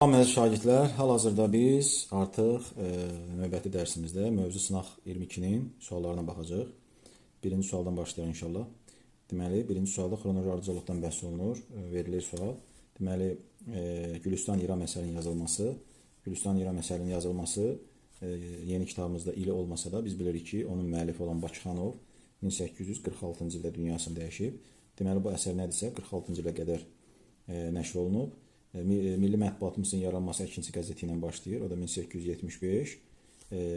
Salam əziz şagirdlər, hal-hazırda biz artıq növbəti dərsimizdə mövzu sınaq 22-nin suallarına baxacağıq. Birinci sualdan başlayaq inşallah. Deməli, birinci sualda xronoloji ardıcıllıqdan bəhs olunur, verilir sual. Deməli, Gülüstan İram əsərinin yazılması, yeni kitabımızda ili olmasa da biz bilirik ki, onun müəllifi olan Bakıxanov 1846-cı ildə dünyasını dəyişib. Deməli, bu əsər nədirsə 46-cı ilə qədər nəşr olunub. Milli Mətbuatımızın yaranması Əkinçi qəzeti ilə başlayır. O da 1875.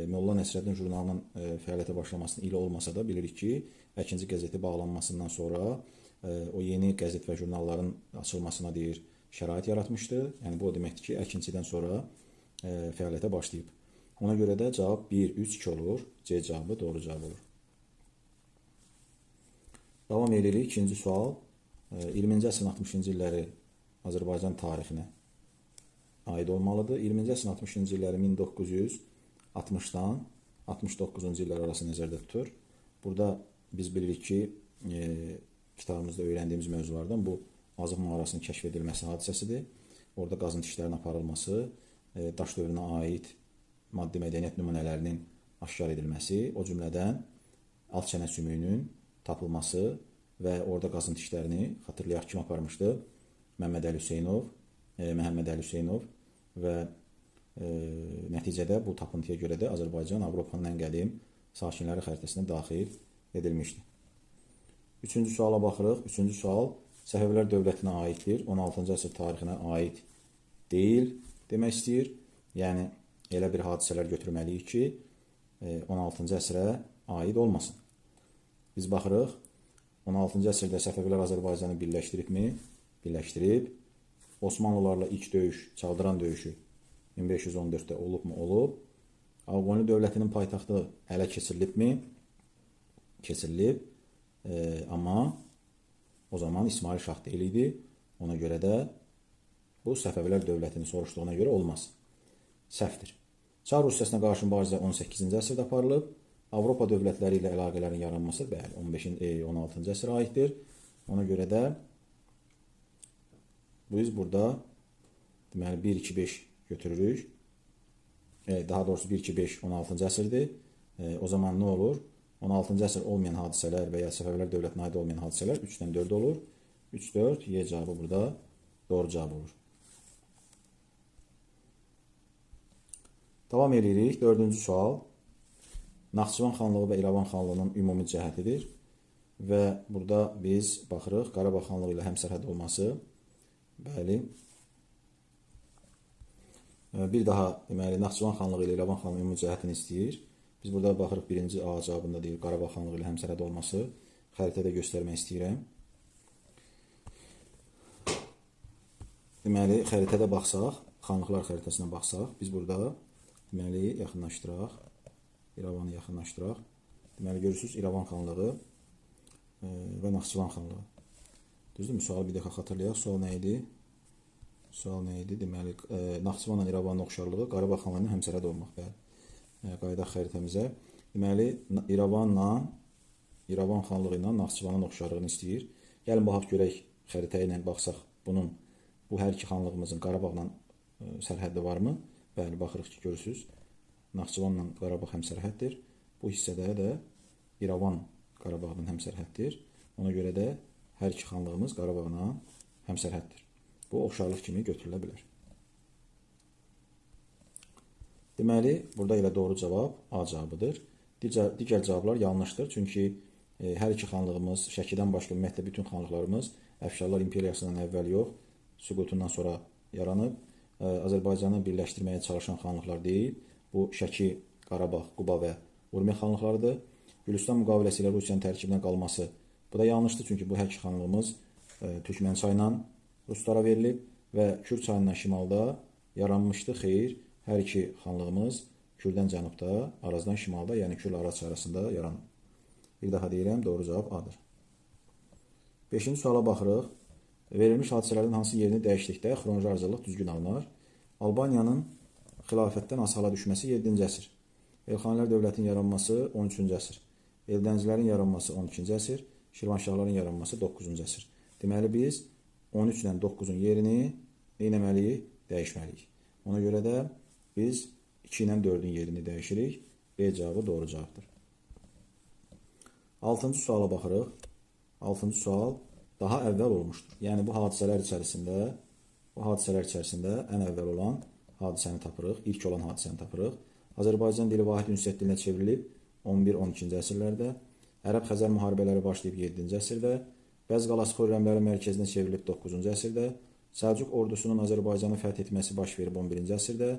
Molla Nəsrəddin jurnalının fəaliyyətə başlamasının ili olmasa da bilirik ki, Əkinçi qəzeti bağlanmasından sonra o yeni qəzet və jurnalların açılmasına deyir şərait yaratmışdı. Yəni bu o deməkdir ki, Əkinçidən sonra fəaliyyətə başlayıb. Ona görə də cavab 1, 3, 2 olur. C cavabı doğru cavab olur. Davam edirik. İkinci sual. 20-ci əsrin 60-cı illəri Azərbaycan tarixinə aid olmalıdır. 20-ci əsrin 60-cı illəri 1960-dan 69-cu illər arası nəzərdə tutur. Burada biz bilirik ki, kitabımızda öyrəndiyimiz mövzulardan bu Azıq mağarasının kəşf edilməsi hadisəsidir. Orada qazıntı işlərinin aparılması, daş dövrünə aid maddi mədəniyyət nümunələrinin aşkar edilməsi, o cümlədən alt çənə sümüyünün tapılması və orada qazıntı işlərini xatırlayaq kim aparmışdı? Məhəmməd Əli Hüseynov və nəticədə bu tapıntıya görə də Azərbaycan Avropanın ən qədim sakinləri xəritəsinə daxil edilmişdir. Üçüncü suala baxırıq. Üçüncü sual Səfəvilər dövlətinə aiddir. 16-cı əsr tarixinə aid deyil demək istəyir. Yəni, elə bir hadisələr götürməliyik ki, 16-cı əsrə aid olmasın. Biz baxırıq, 16-cı əsrdə Səfəvilər Azərbaycanı birləşdiribmi? Birləşdirib. Osmanlılarla ilk döyüş, Çaldıran döyüşü 1514-də olubmu? Olub. Ağqoyunlu dövlətinin paytaxtı ələ keçirilibmi? Keçirilib. Amma o zaman İsmail Şah deyil idi. Ona görə də bu Səfəvilər dövlətini soruşduğuna görə olmaz. Səhvdir. Çar Rusiyasına qarşı mübarizə 18-ci əsrdə aparılıb. Avropa dövlətləri ilə əlaqələrin yaranması 16-cı əsrə aiddir. Ona görə də biz burada deməli 1, 2, 5 götürürük. Daha doğrusu 1, 2, 5 16-cı əsrdir. O zaman nə olur? 16-cı əsr olmayan hadisələr və ya Səfəvilər dövlətinə aid olmayan hadisələr 3-dən 4 olur. 3, 4, Y cavabı burada doğru cavab olur. Davam edirik. 4-cü sual. Naxçıvan xanlığı və İrəvan xanlığının ümumi cəhətidir. Və burada biz baxırıq Qarabağ xanlığı ilə həmsərhəd olması. Bəli. Bir daha deməli Naxçıvan xanlığı ilə İrəvan xanlığının ümumi cəhətini istəyir. Biz burada baxırıq birinci A cavabında deyir Qarabağ xanlığı ilə həmsərhəd olması. Xəritədə göstərmək istəyirəm. Deməli xəritədə baxsaq, xanlıqlar xəritəsinə baxsaq, biz burada deməli yaxınlaşdıraq. İrəvanı yaxınlaşdıraq. Deməli görürsünüz İrəvan xanlığı və Naxçıvan xanlığı. Düzdürmü? Sualı bir dəfə xatırlayaq. Sual nə idi? Sual nə idi? Deməli, Naxçıvanla İrəvanın oxşarlığı Qarabağ xanlığının həmsərhəd olmaq. Bəli. Qayıdaq xəritəmizə. Deməli, İrəvan xanlığı ilə Naxçıvanın oxşarlığını istəyir. Gəlin, baxaq görək xəritə ilə baxsaq bu hər iki xanlığımızın Qarabağla sərhəddi varmı? Bəli, baxırıq ki, görürsünüz. Naxçıvanla Qarabağ həmsərhəddir. Bu hissədə də İrəvan Qarabağdan həmsərhəddir. Ona görə də hər iki xanlığımız Qarabağla həmsərhəddir. Bu, oxşarlıq kimi götürülə bilər. Deməli, burada ilə doğru cavab A cavabıdır. Digər cavablar yanlışdır. Çünki hər iki xanlığımız, Şəkidən başqa ümumiyyətlə bütün xanlıqlarımız Əfşarlar imperiyasından əvvəl yox, süqutundan sonra yaranıb. Azərbaycanı birləşdirməyə çalışan xanlıqlar deyil. Bu, Şəki, Qarabağ, Quba və Urmiya xanlıqlarıdır. Gülüstan müqaviləsi ilə Rusiyanın tərkibinə qalması bu da yanlışdır, çünki bu hər iki xanlığımız Türkmən çayla Ruslara verilib və Kür çayından şimalda yaranmışdı. Xeyr, hər iki xanlığımız Kürdən cənubda, Arazdan şimalda, yəni Kürlə Araz arasında yaranıb. Bir daha deyirəm, doğru cavab A-dır. 5-ci suala baxırıq. Verilmiş hadisələrin hansı yerini dəyişdikdə xronoloji ardıcıllıq düzgün alınar? Albaniyanın xilafətdən asala düşməsi 7-ci əsr. Elxanilər dövlətinin yaranması 13-cü əsr. Eldənzilərin yaranması 12-ci əsr. Şirvanşahların yaranması 9-cu əsr. Deməli, biz 13 ilə 9-un yerini neynəməliyik? Dəyişməliyik. Ona görə də biz 2 ilə 4-ün yerini dəyişirik. B cavabı doğru cavabdır. 6-cı suala baxırıq. 6-cı sual daha əvvəl olmuşdur. Yəni bu hadisələr içərisində ən əvvəl olan hadisəni tapırıq, ilk olan hadisəni tapırıq. Azərbaycan dili vahid ünsiyyət dilinə çevrilib 11-12-ci əsrlərdə, Ərəb-Xəzər müharibələri başlayıb 7-ci əsrdə, Bəz qalası Xürrəmlərin mərkəzinə çevrilib 9-cu əsrdə, Səlcuq ordusunun Azərbaycanı fəth etməsi baş verib 11-ci əsrdə,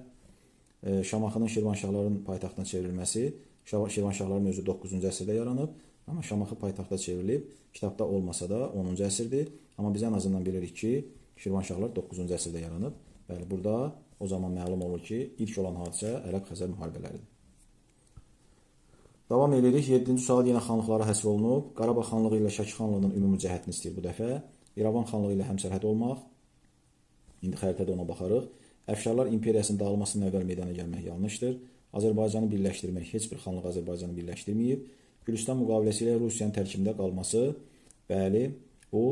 Şamaxının Şirvanşahların paytaxtına çevrilməsi, Şirvanşahların özü 9-cu əsrdə yaranıb, amma Şamaxı paytaxta çevrilib, kitabda olmasa da 10-cu əsrdir, amma biz ən azından bilirik ki, Şirvanşahlar 9-cu əsrdə yaranıb. Bəli, burada o zaman məlum olur ki, ilk olan hadisə Ərəb-Xəzər müharibələridir. Davam edirik. 7-ci sual yenə xanlıqlara həsr olunub. Qarabağ xanlığı ilə Şəki xanlığının ümumi cəhətini istəyir bu dəfə. İrəvan xanlığı ilə həmsərhəd olmaq. İndi xəritədə ona baxarıq. Əfşarlar imperiyasının dağılmasından əvvəl meydana gəlmək yanlışdır. Azərbaycanı birləşdirmək, heç bir xanlıq Azərbaycanı birləşdirməyib. Gülüstan müqaviləsi ilə Rusiyanın tərkibində qalması, bəli, bu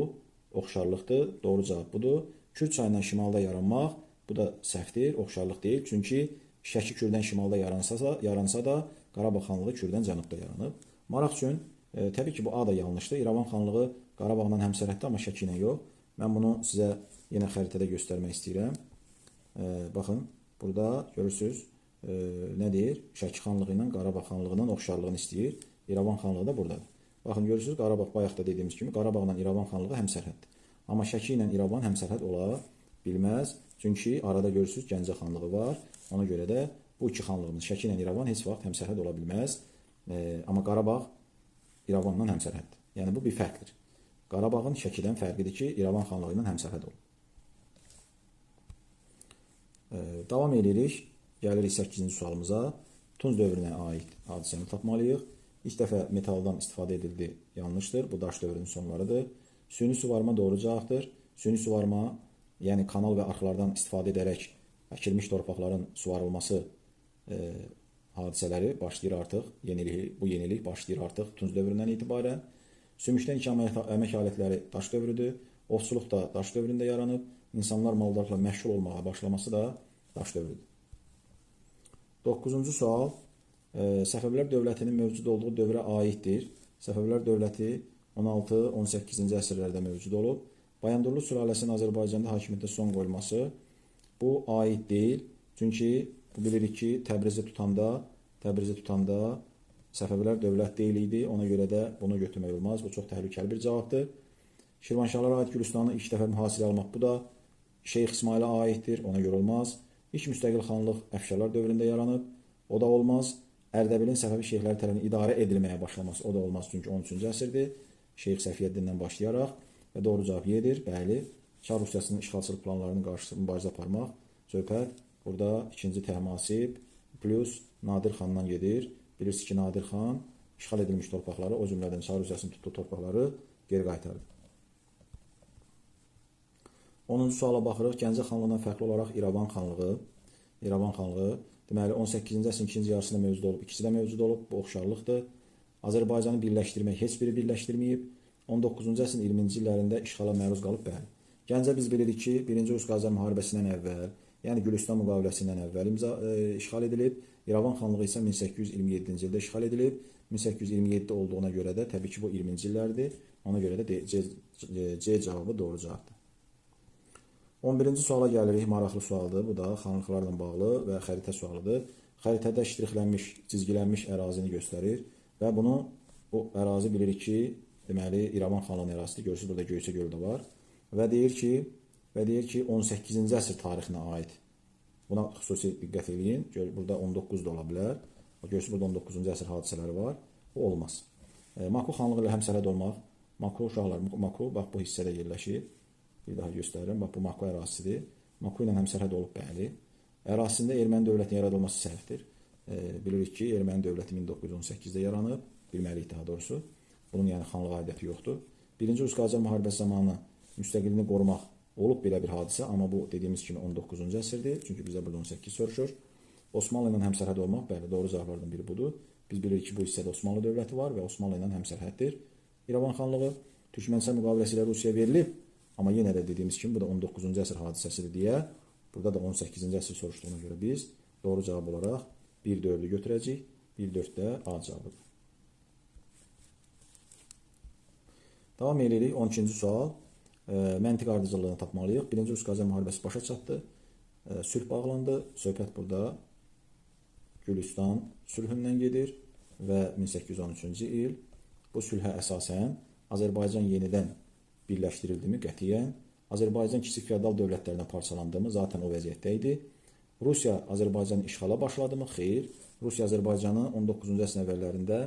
oxşarlıqdır. Doğru cavab budur. Kür çayından şimalda yaranmaq, bu da səhvdir, oxşarlıq deyil. Çünki Şəki Kürdən şimalda yaransa da Qarabağ xanlığı Kürdən cənubda yaranıb. Maraq üçün, təbii ki, bu A da yanlışdır. İrəvan xanlığı Qarabağla həmsərhəddə, amma Şəki ilə yox. Mən bunu sizə yenə xəritədə göstərmək istəyirəm. Baxın, burada görürsünüz, nə deyir? Şəki xanlığı ilə Qarabağ xanlığının oxşarlığını istəyir. İrəvan xanlığı da buradadır. Baxın, görürsünüz, Qarabağ bayaqda dediyimiz kimi Qarabağla İrəvan xanlığı həmsərhəddir. Amma Şəki ilə İrəvan həmsərhəd ola bilməz. Çünki arada görürsünüz, Gəncə xanlığı var. Ona görə də bu iki xanlığımız Şəki ilə İrəvan heç vaxt həmsərhəd ola bilməz. Amma Qarabağ İrəvanla həmsərhəddir. Yəni bu bir fərqdir. Qarabağın Şəkidən fərqidir ki, İrəvan xanlığı ilə həmsərhəd olur. Davam edirik. Gəlirik 8-ci sualımıza. Tunc dövrünə aid hadisəni tapmalıyıq. İlk dəfə metaldan istifadə edildi, yanlışdır. Bu daş dövrünün sonlarıdır. Süni suvarma doğru cavabdır. Süni suvarma, yəni kanal və arxlardan istifadə edərək əkilmiş torpaqların suvarılması hadisələri başlayır artıq. Bu yenilik başlayır artıq Tunc dövründən etibarən. Sümükdən iki əmək alətləri daş dövrüdür. Ovçuluq da daş dövründə yaranıb. İnsanlar maldarlıqla məşğul olmağa başlaması da daş dövrüdür. 9-cu sual. Səfəvilər dövlətinin mövcud olduğu dövrə aiddir. Səfəvilər dövləti 16-18-ci əsrlərdə mövcud olub. Bayandurlu sülaləsinin Azərbaycanda hakimiyyətə son qoyulması bu aid deyil. Çünki bilirik ki, Təbrizi tutanda Səfəvilər dövlət deyil idi. Ona görə də bunu götürmək olmaz. Bu çox təhlükəli bir cavabdır. Şirvanşahlara aid Gülüstanı ilk dəfə mühasirə almaq bu da Şeyx İsmailə aiddir. Ona görə olmaz. İlk müstəqil xanlıq Əfşarlar dövründə yaranıb. O da olmaz. Ərdəbilin Səfəvi şeyxləri tərəfindən idarə edilməyə başlaması o da olmaz. Çünki 13-cü əsrdir. Şeyx Səfiyyəddindən başlayaraq və doğru cavab yedir. Bəli, Çar Rusiyasının işğalçılıq planlarının qarşısında mübarizə aparmaq. Söhbət burada 2-ci Təhmasib plus Nadir xandan gedir. Bilirsiniz ki, Nadir xan işğal edilmiş torpaqları, o cümlədən Çar Rusiyasının tutduğu torpaqları geri qaytardı. 10-cu suala baxırıq. Gəncə xanlığından fərqli olaraq İrəvan xanlığı, deməli 18-ci əsrin ikinci yarısında mövcud olub, ikisi də mövcud olub, bu oxşarlıqdır. Azərbaycanı birləşdirmək heç biri birləşdirməyib. 19-cu əsrin 20-ci illərində işğala məruz qalıb, bəli. Gəncə biz bilirik ki, 1-ci Rus-Qacar müharibəsindən əvvəl, yəni Gülüstan müqaviləsindən əvvəl işğal edilib. İrəvan xanlığı isə 1827-ci ildə işğal edilib. 1827 olduğuna görə də təbii ki, bu 20-ci illərdir. Ona görə də C cavabı doğru cavabdır. 11-ci suala gəlirik, maraqlı sualdır. Bu da xanlıqlarla bağlı və xəritə sualıdır. Xəritədə ştrixlənmiş, cizgilənmiş ərazini göstərir və bu ərazi bilirik ki, deməli İrəvan xanlığının ərazisidir. Görürsünüz, burada Göyçə gölü də var. Və deyir ki, 18-ci əsr tarixinə aid. Buna xüsusi diqqət edin. Burada 19 da ola bilər. Görürsünüz, burada 19-cu əsr hadisələri var. Bu olmaz. Maku xanlığı ilə həmsərhəd olmaq. Maku uşaqlar, Maku bax bu hissədə yerləşir. Bir daha göstərirəm. Bax bu Maku ərazisidir. Maku ilə həmsərhəd olub, bəli. Ərazisində erməni dövlətinin yaradılması səhvdir. Bilirik ki, erməni dövləti 1918-də yaranıb. Bilməliyik daha doğrusu. Bunun yəni xanlıq aidiyyəti yoxdur. 1-ci Rus-Qacar müharibəsi zamanı müstəqilliyini qorumaq olub belə bir hadisə, amma bu dediyimiz kimi 19-cu əsrdir. Çünki bizdə burada 18 soruşur. Osmanlı ilə həmsərhəd olmaq, bəli, doğru cavablardan biri budur. Biz bilirik ki, bu hissədə Osmanlı dövləti var və Osmanlı ilə həmsərhəddir. İrəvan xanlığı Türkmənistan müqaviləsi ilə Rusiyaya verilib, amma yenə də dediyimiz kimi bu da 19-cu əsr hadisəsidir deyə Burada da 18-ci əsr soruşduğuna görə biz doğru cavab olaraq 1-4-ü götürəcəyik. 1-4 də A cavabıdır. Davam edirik. 12-ci sual. Məntiq ardıcıllığını tapmalıyıq. Birinci Rus-Qacar müharibəsi başa çatdı. Sülh bağlandı. Söhbət burada Gülüstan sülhündən gedir və 1813-cü il bu sülhə əsasən Azərbaycan yenidən birləşdirildimi? Qətiyyən. Azərbaycan kiçik feodal dövlətlərinə parçalandı mı? Zaten o vəziyyətdə idi. Rusiya Azərbaycanı işğala başladı mı? Xeyr. Rusiya Azərbaycanı 19-cu əsrin əvvəllərində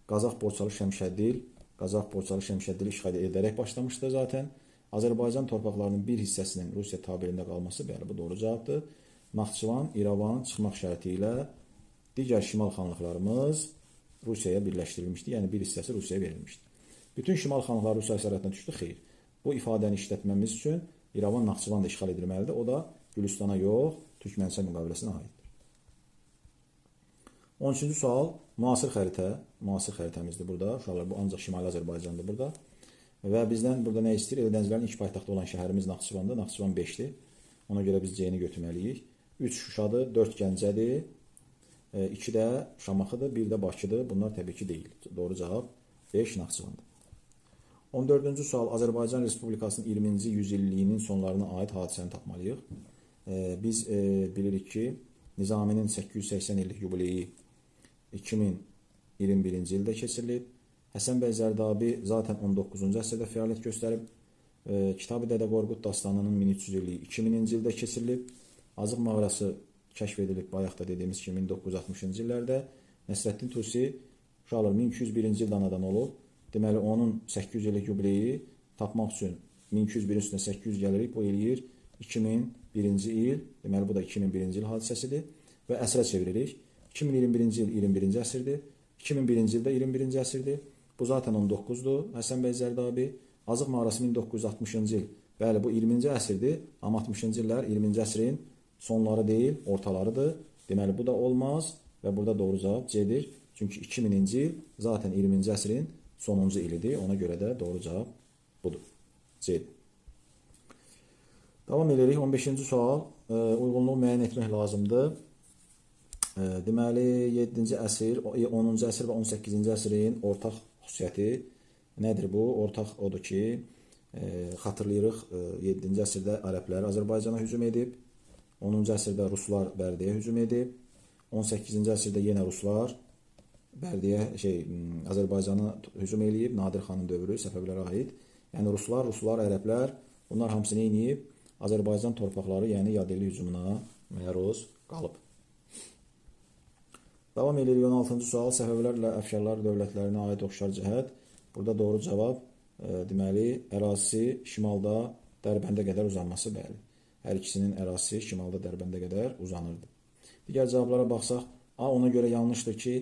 Qazax Borçalı Şəmşəddili işğal edərək başlamışdı zaten. Azərbaycan torpaqlarının bir hissəsinin Rusiya tabeliyində qalması, bəli, bu doğru cavabdır. Naxçıvan, İrəvan çıxmaq şərti ilə digər şimal xanlıqlarımız Rusiyaya birləşdirilmişdi, yəni bir hissəsi Rusiyaya verilmişdi. Bütün şimal xanlıqları Rusiya əsarətinə düşdü, xeyr. Bu ifadəni işlətməmiz üçün İrəvan, Naxçıvan da işğal edilməlidir. O da Gülüstana yox, Türkmənçay müqaviləsinə aiddir. 13-cü sual, müasir xəritəmizdir burada. Uşaqlar, bu ancaq Şimali Azərbaycandır burada. Və bizdən burada nə istəyir? Eldəncilərin ilk paytaxtı olan şəhərimiz Naxçıvandır. Naxçıvan 5-dir. Ona görə biz C-ni götürməliyik. 3 Şuşadır, 4 Gəncədir, 2 də Şamaxıdır, 1 də Bakıdır. Bunlar təbii ki deyil. Doğru cavab 5 Naxçıvandır. 14-cü sual, Azərbaycan Respublikasının 20-ci yüzilliyinin sonlarına aid hadisəni tapmalıyıq. Biz bilirik ki, Nizaminin 880 illik yubileyi 2021-ci ildə keçirilib. Həsən bəy Zərdabi zaten 19-cu əsrdə fəaliyyət göstərib. Kitab-ı Dədə Qorqud dastanının 1300 illiyi 2000-ci ildə keçirilib. Azıq mağarası kəşf edilib bayaqda dediyimiz kimi 1960-cı illərdə. Nəsrəddin Tusi uşaqlar 1201-ci ildə anadan olub. Deməli, onun 800 illik yubileyi tapmaq üçün 1201-in üstünə 800 gəlirik. Bu eləyir 2001-ci il. Deməli, bu da 2001-ci il hadisəsidir. Və əsrə çeviririk. 2021-ci il 21-ci əsrdir. 2001-ci ildə 21-ci əsrdir. Bu zaten 19-dur. Həsən bəy Zərdabi. Azıq mağarası 1960-cı il. Bəli, bu 20-ci əsrdir. Amma 60-cı illər 20-ci əsrin sonları deyil, ortalarıdır. Deməli, bu da olmaz və burada doğru cavab C-dir. Çünki 2000-ci il zaten 20-ci əsrin sonuncu ilidir. Ona görə də doğru cavab budur. C-dir. Davam edirik. 15-ci sual. Uyğunluğu müəyyən etmək lazımdır. Deməli, 7-ci əsr, 10-cu əsr və 18-ci əsrin ortaq xüsusiyyəti nədir bu? Ortaq odur ki, xatırlayırıq, 7-ci əsrdə ərəblər Azərbaycana hücum edib, 10-cu əsrdə Ruslar Bərdəyə hücum edib, 18-ci əsrdə yenə Ruslar Bərdəyə Azərbaycana hücum edib, Nadir xanın dövrü Səfəvilərə aid. Yəni Ruslar, ərəblər, bunlar hamısını edib, Azərbaycan torpaqları, yəni yadelli hücumuna məruz qalıb. Davam edirik 16-cı sual. Səfəvilərlə Əfşarlar dövlətlərinə aid oxşar cəhət. Burada doğru cavab, deməli, ərazisi şimalda Dərbəndə qədər uzanması, bəli. Hər ikisinin ərazisi şimalda Dərbəndə qədər uzanırdı. Digər cavablara baxsaq, A ona görə yanlışdır ki,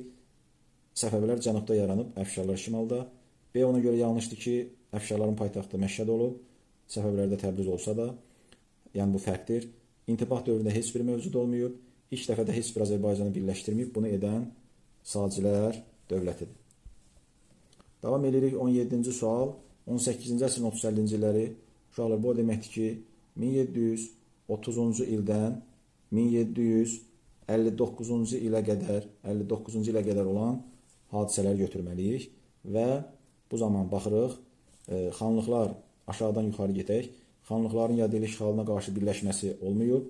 Səfəvilər cənubda yaranıb, Əfşarlar şimalda. B ona görə yanlışdır ki, Əfşarların paytaxtı Məşhəd olub, Səfəvilərdə Təbriz olsa da, yəni bu fərqdir. İntibah dövründə heç bir mövcud olmayıb, ilk dəfədə heç bir Azərbaycanı birləşdirməyib, bunu edən Sacilər dövlətidir. Davam edirik 17-ci sual. 18-ci əsrin 30-50-ci illəri. Uşaqlar, bu deməkdir ki, 1730-cu ildən 1759-cu ilə qədər olan hadisələr götürməliyik və bu zaman baxırıq, xanlıqlar aşağıdan yuxarı gedək. Xanlıqların yadelli işğalına qarşı birləşməsi olmayıb.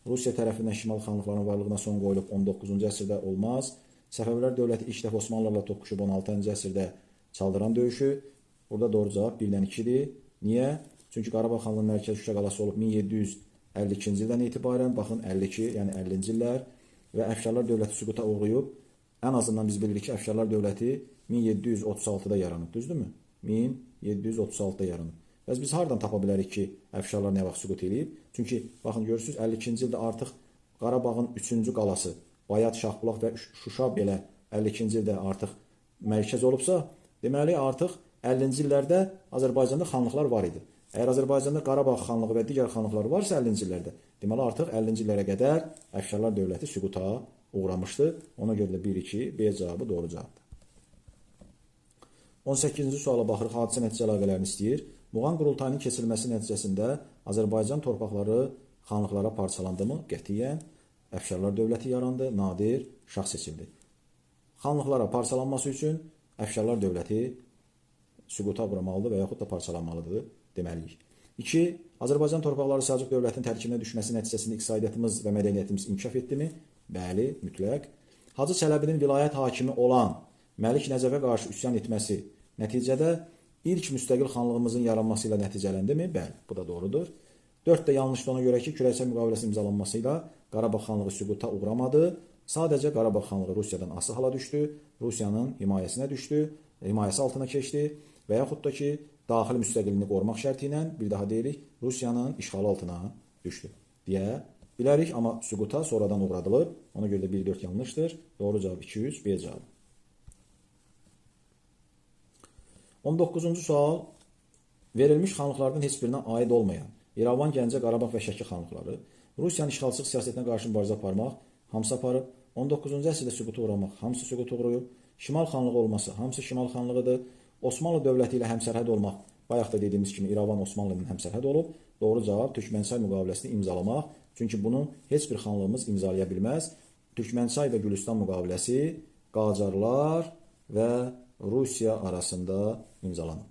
Rusiya tərəfindən şimal xanlıqlarının varlığına son qoyulub 19-cu əsrdə olmaz. Səfəvilər dövləti ilk dəfə Osmanlılarla toqquşub 16-cı əsrdə Çaldıran döyüşü. Burada doğru cavab 1-dən 2-dir. Niyə? Çünki Qarabağ xanlığının mərkəzi Şuşa qalası olub 1752-ci ildən etibarən, baxın 52, yəni 50-ci illər və Əfşarlar dövləti süquta uğrayıb. Ən azından biz bilirik ki, Əfşarlar dövləti 1736-da yaranıb, düzdürmü? 1736-da yaranıb. Bəs biz hardan tapa bilərik ki, Əfşarlar nə vaxt süqut edib? Çünki, baxın, görürsünüz, 52-ci ildə artıq Qarabağın 3-cü qalası, Bayat, Şahbulaq və Şuşa belə 52-ci ildə artıq mərkəz olubsa, deməli, artıq 50-ci illərdə Azərbaycanda xanlıqlar var idi. Əgər Azərbaycanda Qarabağ xanlığı və digər xanlıqlar varsa 50-ci illərdə, deməli, artıq 50-ci illərə qədər Əfşarlar dövləti süquta uğramışdı. Ona görə də 1-2, B cavabı doğru cavabdır. 18-ci suala baxırıq, hadisə nəticə əlaqələrini istəyir. Muğan qurultayının keçirilməsi nəticəsində Azərbaycan torpaqları Xanlıqlara parçalandı mı? Qətiyyən. Əfşarlar dövləti yarandı, Nadir şah seçildi. Xanlıqlara parçalanması üçün Əfşarlar dövləti süquta uğramalıdır və yaxud da parçalanmalıdır deməliyik. 2. Azərbaycan torpaqları Səlcuq dövlətinin tərkibinə düşməsi nəticəsində iqtisadiyyatımız və mədəniyyətimiz inkişaf etdimi? Bəli, mütləq. Hacı Çələbinin vilayət hakimi olan Məlik Nəcəfə qarşı üsyan etməsi nəticədə ilk müstəqil xanlığımızın yaranması ilə nəticələndimi? Bəli, bu da doğrudur. 4 də yanlışdır ona görə ki, Kürəkçay müqaviləsinin imzalanması ilə Qarabağ xanlığı süquta uğramadı. Sadəcə Qarabağ xanlığı Rusiyadan asılı hala düşdü, Rusiyanın himayəsinə düşdü, himayəsi altına keçdi və yaxud da ki, daxili müstəqilliyini qorumaq şərti ilə, bir daha deyirik, Rusiyanın işğalı altına düşdü deyə bilərik. Amma süquta sonradan uğradılıb, ona görə də 1-4 yanlışdır. Doğru cavab 2-3, B cavabı. 19-cu sual. Verilmiş xanlıqlardan heç birinə aid olmayan İrəvan, Gəncə, Qarabağ və Şəki xanlıqları Rusiyanın işğalçılıq siyasətinə qarşı mübarizə aparmaq hamısı aparıb. 19-cu əsrdə süquta uğramaq hamısı süquta uğrayıb. Şimal xanlığı olması hamısı Şimal xanlığıdır. Osmanlı dövləti ilə həmsərhəd olmaq, bayaq da dediyimiz kimi İrəvan Osmanlı ilə həmsərhəd olub. Doğru cavab Türkmənçay müqaviləsini imzalamaq. Çünki bunu heç bir xanlığımız imzalaya bilməz. Türkmənçay və Gülüstan müqaviləsi Qacarlar və Rusiya arasında imzalanıb.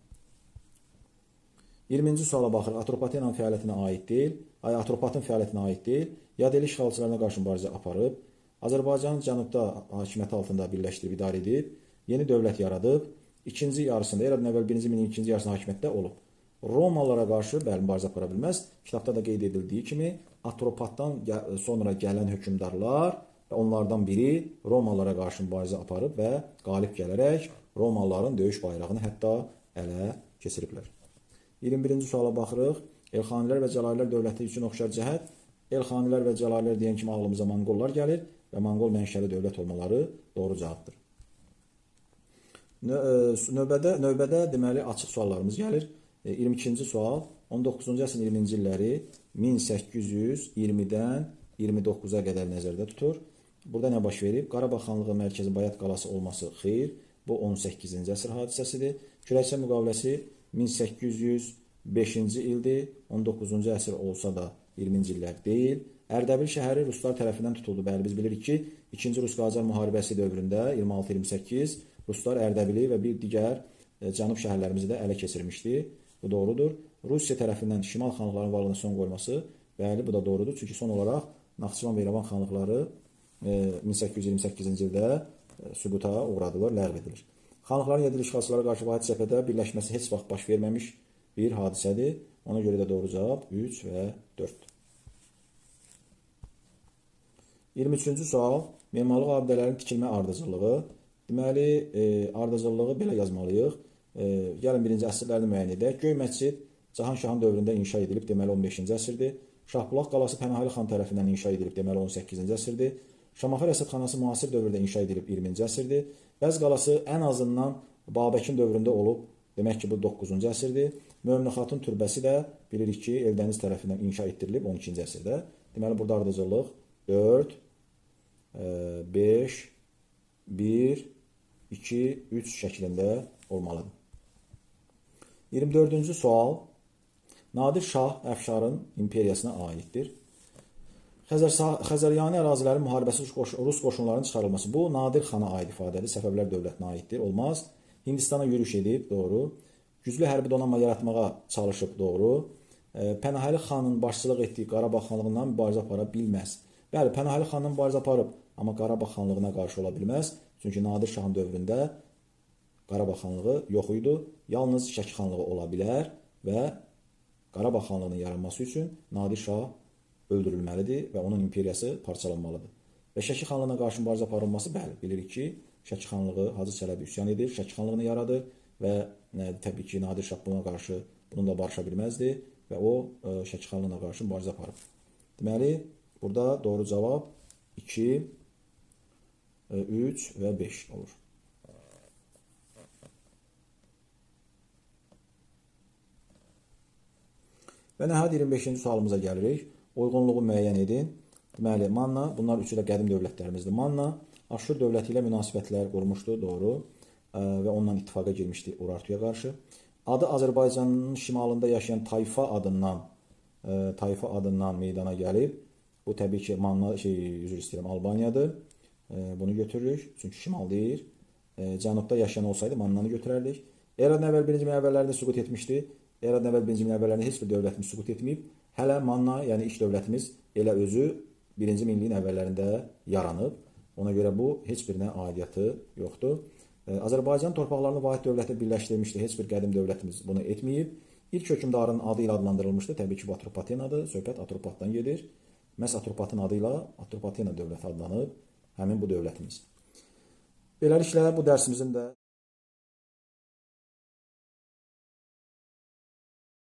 20-ci suala baxırıq. Atropatenanın fəaliyyətinə aid deyil. Atropatın fəaliyyətinə aid deyil. Yad el işğalçılarına qarşı mübarizə aparıb. Azərbaycanın cənubda hakimiyyəti altında birləşdirib, idarə edib. Yeni dövlət yaradıb. İkinci yarısında, eradan əvvəl birinci minin ikinci yarısında hakimiyyətdə olub. Romalılara qarşı bəli mübarizə apara bilməz. Kitabda da qeyd edildiyi kimi Atropatdan sonra gələn hökmdarlar və onlardan biri Romalılara qarşı mübarizə aparıb və qalib gələrək Romalıların döyüş bayrağını hətta ələ keçiriblər. 21-ci suala baxırıq. Elxanilər və Cəlalilər dövləti üçün oxşar cəhət. Elxanilər və Cəlalilər deyən kimi ağlımıza Monqollar gəlir və Monqol mənşəli dövlət olmaları doğru cavabdır. Növbədə deməli açıq suallarımız gəlir. 22-ci sual 19-cu əsrin 20-ci illəri 1820-dən 29-a qədər nəzərdə tutur. Burada nə baş verib? Qarabağ xanlığı mərkəzi Bayat qalası olması xeyr. Bu 18-ci əsr hadisəsidir. Kürəkçay müqaviləsi 1805-ci ildir. 19-cu əsr olsa da 20-ci illər deyil. Ərdəbil şəhəri ruslar tərəfindən tutuldu. Bəli, biz bilirik ki, 2-ci Rus-Qacar müharibəsi dövründə 26-28 ruslar Ərdəbili və bir digər cənub şəhərlərimizi də ələ keçirmişdi. Bu doğrudur. Rusiya tərəfindən Şimal xanlıqlarının varlığına son qoyması, bəli, bu da doğrudur. Çünki son olaraq Naxçıvan və İrəvan xanlıqları 1828-ci ildə süquta uğradılar, ləğv edilir. Xanlıqların yedili işğalçılara qarşı vahid cəbhədə birləşməsi heç vaxt baş verməmiş bir hadisədir. Ona görə də doğru cavab 3 və 4-dür. 23-cü sual. Memarlıq abidələrinin tikilmə ardıcıllığı. Deməli, ardıcıllığı belə yazmalıyıq. Gəlin birinci əsrlərini müəyyən edək. Göy məscid Cahanşahın dövründə inşa edilib, deməli 15-ci əsrdir. Şahbulaq qalası Pənahəli xan tərəfindən inşa edilib, deməli 18-ci əsrdir. Şamaxı rəsədxanası müasir dövrdə inşa edilib, 20-ci əsrdir. Bəz qalası ən azından Babəkin dövründə olub, demək ki bu 9-cu əsrdir. Möminə xatun türbəsi də bilirik ki Eldəniz tərəfindən inşa etdirilib 12-ci əsrdə. Deməli burada ardıcıllıq 4, 5, 1, 2, 3 şəklində olmalıdır. 24-cü sual. Nadir Şah Əfşarın imperiyasına aiddir. Xəzəryani ərazilərin müharibəsi Rus qoşunlarının çıxarılması. Bu Nadir xana aid ifadədir, Səfəvilər dövlətinə aiddir. Olmaz. Hindistana yürüş edib, doğru. Güclü hərbi donanma yaratmağa çalışıb, doğru. Pənahəli xanın başçılıq etdiyi Qarabağ xanlığından mübarizə apara bilməz. Bəli, Pənahəli xandan mübarizə aparıb, amma Qarabağ xanlığına qarşı ola bilməz. Çünki Nadir Şahın dövründə Qarabağ xanlığı yox idi. Yalnız Şəki xanlığı ola bilər və Qarabağ xanlığının yaranması üçün Nadir Şah öldürülməlidir və onun imperiyası parçalanmalıdır. Və Şəki xanlığına qarşı mübarizə aparılması, bəli, bilirik ki, Şəki xanlığı Hacı Çələbi üsyan edir, Şəki xanlığını yaradır və təbii ki, Nadir Şah buna qarşı bununla barışa bilməzdi və o Şəki xanlığına qarşı mübarizə aparıb. Deməli, burada doğru cavab 2, 3 və 5 olur. Və nəhayət 25-ci sualımıza gəlirik. Uyğunluğu müəyyən edin. Deməli, Manna, bunlar üçü də qədim dövlətlərimizdir. Manna, Aşur dövləti ilə münasibətlər qurmuşdu, doğru, və onunla ittifaqa girmişdi Urartuya qarşı. Adı Azərbaycanın şimalında yaşayan tayfa adından tayfa adından meydana gəlib. Bu təbii ki, Manna üzr istəyirəm, Albaniyadır. Bunu götürürük, çünki şimal deyir. Cənubda yaşayan olsaydı Mannanı götürərdik. Eradan əvvəl 1-ci min əvvəllərində süqut etmişdi. Eradan əvvəl 1-ci min əvvəllərində heç bir dövlətimiz süqut etməyib. Hələ Manna, yəni ilk dövlətimiz elə özü 1-ci minliyin əvvəllərində yaranıb. Ona görə bu heç birinə aidiyyatı yoxdur. Azərbaycan torpaqlarını vahid dövlətə birləşdirmişdi. Heç bir qədim dövlətimiz bunu etməyib. İlk hökmdarın adı ilə adlandırılmışdı. Təbii ki, bu Atropatenadır. Söhbət Atropatdan gedir. Məhz Atropatın adı ilə Atropatena dövləti adlanıb həmin bu dövlətimiz. Beləliklə bu dərsimizin də